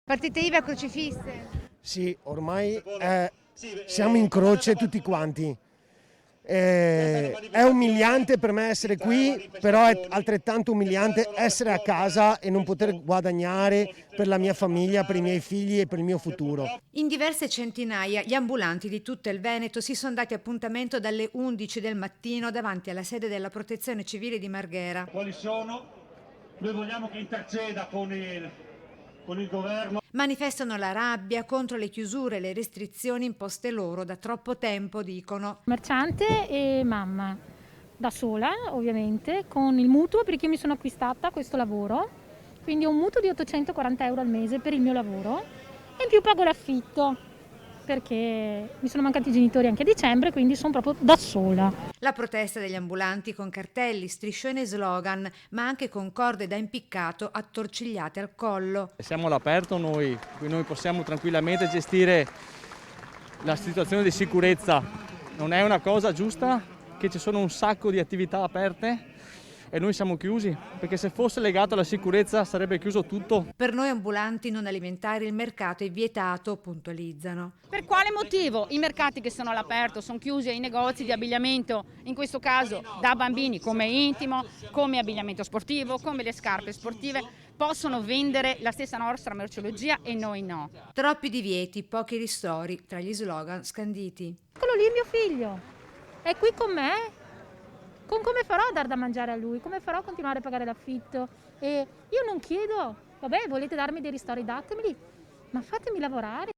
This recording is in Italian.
Partite IVA crocifisse? Sì, ormai siamo in croce tutti quanti. È umiliante per me essere qui, però è altrettanto umiliante essere a casa e non poter guadagnare per la mia famiglia, per i miei figli e per il mio futuro. In diverse centinaia gli ambulanti di tutto il Veneto si sono dati appuntamento dalle 11 del mattino davanti alla sede della Protezione Civile di Marghera. Quali sono? Noi vogliamo che interceda con il governo. Manifestano la rabbia contro le chiusure e le restrizioni imposte loro da troppo tempo, dicono. Commerciante e mamma, da sola ovviamente, con il mutuo perché io mi sono acquistata questo lavoro, quindi ho un mutuo di 840 euro al mese per il mio lavoro e in più pago l'affitto perché mi sono mancati i genitori anche a dicembre, quindi sono proprio da sola. La protesta degli ambulanti con cartelli, striscioni e slogan, ma anche con corde da impiccato attorcigliate al collo. Siamo all'aperto noi, quindi noi possiamo tranquillamente gestire la situazione di sicurezza. Non è una cosa giusta che ci sono un sacco di attività aperte e noi siamo chiusi, perché se fosse legato alla sicurezza sarebbe chiuso tutto. Per noi ambulanti non alimentare il mercato è vietato, puntualizzano. Per quale motivo i mercati che sono all'aperto sono chiusi ai negozi di abbigliamento, in questo caso da bambini come intimo, come abbigliamento sportivo, come le scarpe sportive, possono vendere la stessa nostra merceologia e noi no? Troppi divieti, pochi ristori, tra gli slogan scanditi. Quello lì è mio figlio, è qui con me. Come farò a dar da mangiare a lui? Come farò a continuare a pagare l'affitto? E io non chiedo, vabbè, volete darmi dei ristori, datemeli, ma fatemi lavorare.